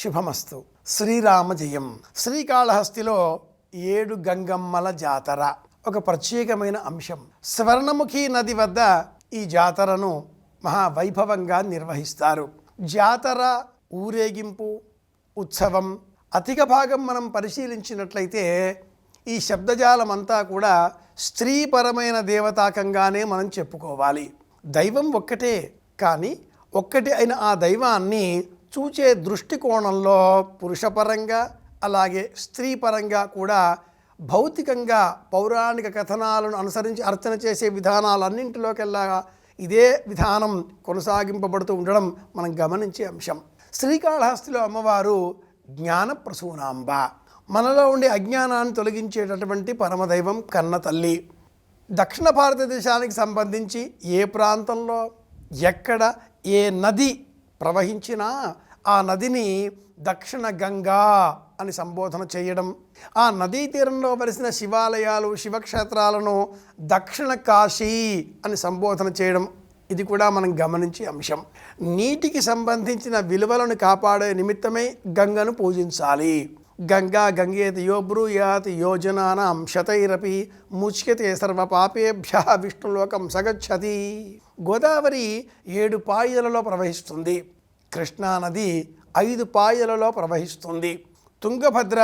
శుభమస్తు. శ్రీరామ జయం. శ్రీకాళహస్తిలో 7 గంగమ్మల జాతర ఒక ప్రత్యేకమైన అంశం. స్వర్ణముఖి నది వద్ద ఈ జాతరను మహావైభవంగా నిర్వహిస్తారు. జాతర, ఊరేగింపు, ఉత్సవం అధిక భాగం మనం పరిశీలించినట్లయితే ఈ శబ్దజాలం అంతా కూడా స్త్రీపరమైన దేవతాకంగానే మనం చెప్పుకోవాలి. దైవం ఒక్కటే, కానీ ఒక్కటి అయిన ఆ దైవాన్ని చూచే దృష్టికోణంలో పురుషపరంగా అలాగే స్త్రీపరంగా కూడా భౌతికంగా పౌరాణిక కథనాలను అనుసరించి అర్చన చేసే విధానాలన్నింటిలోకెల్లా ఇదే విధానం కొనసాగింపబడుతూ ఉండడం మనం గమనించే అంశం. శ్రీకాళహస్తిలో అమ్మవారు జ్ఞానప్రసూనాంబ, మనలో ఉండే అజ్ఞానాన్ని తొలగించేటటువంటి పరమదైవం కన్న తల్లి. దక్షిణ భారతదేశానికి సంబంధించి ఏ ప్రాంతంలో ఎక్కడ ఏ నది ప్రవహించినా ఆ నదిని దక్షిణ గంగా అని సంబోధన చేయడం, ఆ నదీ తీరంలో వరిసిన శివాలయాలు, శివక్షేత్రాలను దక్షిణ కాశీ అని సంబోధన చేయడం, ఇది కూడా మనం గమనించే అంశం. నీటికి సంబంధించిన విలువలను కాపాడే నిమిత్తమై గంగను పూజించాలి. గంగా గంగేతి యో బ్రూయాత్ యోజనానాం శతైరపి ముచ్యతే సర్వపాపేభ్య విష్ణులోకం సగచ్చతి. గోదావరి 7 పాయలలో ప్రవహిస్తుంది. కృష్ణానది 5 పాయలలో ప్రవహిస్తుంది. తుంగభద్ర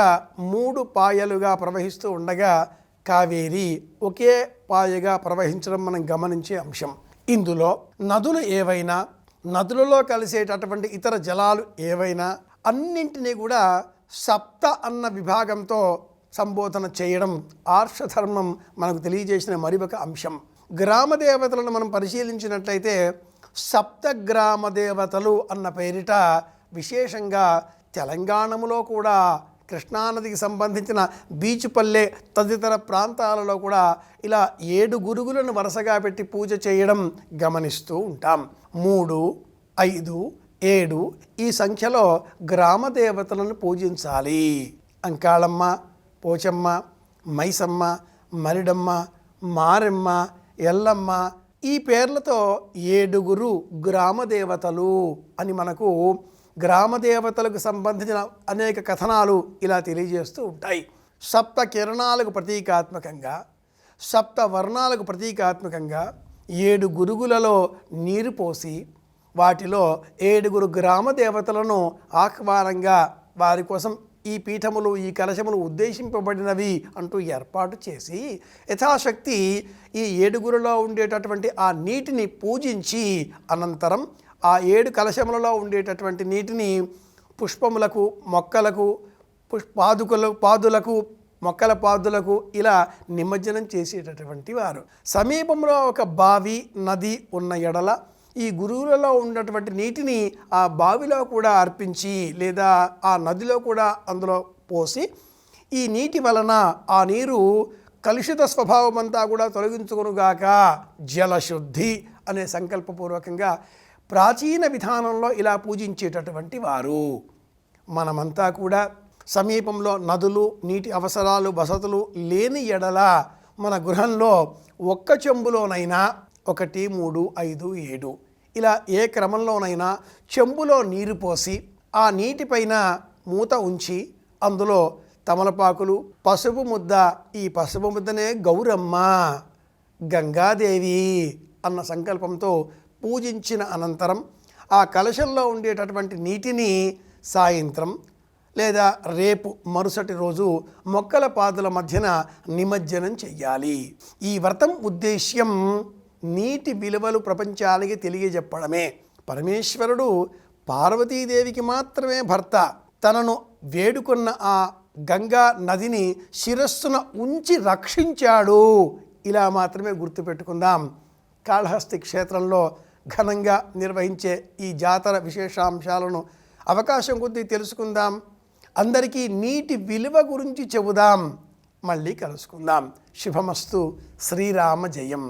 3 పాయలుగా ప్రవహిస్తూ ఉండగా కావేరి ఒకే పాయగా ప్రవహించడం మనం గమనించే అంశం. ఇందులో నదులు ఏవైనా, నదులలో కలిసేటటువంటి ఇతర జలాలు ఏవైనా అన్నింటినీ కూడా సప్త అన్న విభాగంతో సంబోధన చేయడం ఆర్షధర్మం మనకు తెలియజేసిన మరొక అంశం. గ్రామ దేవతలను మనం పరిశీలించినట్లయితే సప్తగ్రామ దేవతలు అన్న పేరిట విశేషంగా తెలంగాణలో కూడా కృష్ణానదికి సంబంధించిన బీచుపల్లె తదితర ప్రాంతాలలో కూడా ఇలా 7 గురుగులను వరుసగా పెట్టి పూజ చేయడం గమనిస్తూ ఉంటాం. 3, 5, 7 ఈ సంఖ్యలో గ్రామ దేవతలను పూజించాలి. అంకాళమ్మ, పోచమ్మ, మైసమ్మ, మరిడమ్మ, మారెమ్మ, ఎల్లమ్మ ఈ పేర్లతో 7 గ్రామ దేవతలు అని మనకు గ్రామ దేవతలకు సంబంధించిన అనేక కథనాలు ఇలా తెలియజేస్తూ ఉంటాయి. సప్త కిరణాలకు ప్రతీకాత్మకంగా, సప్త వర్ణాలకు ప్రతీకాత్మకంగా 7 గురుగులలో నీరు పోసి వాటిలో 7 గ్రామ దేవతలను ఆహ్వానంగా వారి కోసం ఈ పీఠములు, ఈ కలశములు ఉద్దేశింపబడినవి అంటూ ఏర్పాటు చేసి యథాశక్తి ఈ 7 ఉండేటటువంటి ఆ నీటిని పూజించి అనంతరం ఆ 7 కలశములలో ఉండేటటువంటి నీటిని పుష్పములకు, మొక్కలకు, పాదులకు, మొక్కల పాదులకు ఇలా నిమజ్జనం చేసేటటువంటి వారు. సమీపంలో ఒక బావి, నది ఉన్న ఎడల ఈ గురువులలో ఉన్నటువంటి నీటిని ఆ బావిలో కూడా అర్పించి లేదా ఆ నదిలో కూడా అందులో పోసి ఈ నీటి వలన ఆ నీరు కలుషిత స్వభావం అంతా కూడా తొలగించుకొనుగాక జలశుద్ధి అనే సంకల్పపూర్వకంగా ప్రాచీన విధానంలో ఇలా పూజించేటటువంటి వారు. మనమంతా కూడా సమీపంలో నదులు, నీటి అవసరాలు, వసతులు లేని ఎడల మన గృహంలో ఒక్క చెంబులోనైనా 1, 3, 5, 7 ఇలా ఏ క్రమంలోనైనా చెంబులో నీరు పోసి ఆ నీటిపైన మూత ఉంచి అందులో తమలపాకులు, పసుపు ముద్ద, ఈ పసుపు ముద్దనే గౌరమ్మ, గంగాదేవి అన్న సంకల్పంతో పూజించిన అనంతరం ఆ కలశంలో ఉండేటటువంటి నీటిని సాయంత్రం లేదా రేపు మరుసటి రోజు మొక్కల పాదుల మధ్యన నిమజ్జనం చెయ్యాలి. ఈ వ్రతం ఉద్దేశ్యం నీటి విలువలు ప్రపంచానికి తెలియజెప్పడమే. పరమేశ్వరుడు పార్వతీదేవికి మాత్రమే భర్త. తనను వేడుకున్న ఆ గంగా నదిని శిరస్సున ఉంచి రక్షించాడు. ఇలా మాత్రమే గుర్తుపెట్టుకుందాం. కాళహస్తి క్షేత్రంలో ఘనంగా నిర్వహించే ఈ జాతర విశేషాంశాలను అవకాశం కొద్దీ తెలుసుకుందాం. అందరికీ నీటి విలువ గురించి చెబుదాం. మళ్ళీ కలుసుకుందాం. శుభమస్తు. శ్రీరామ జయం.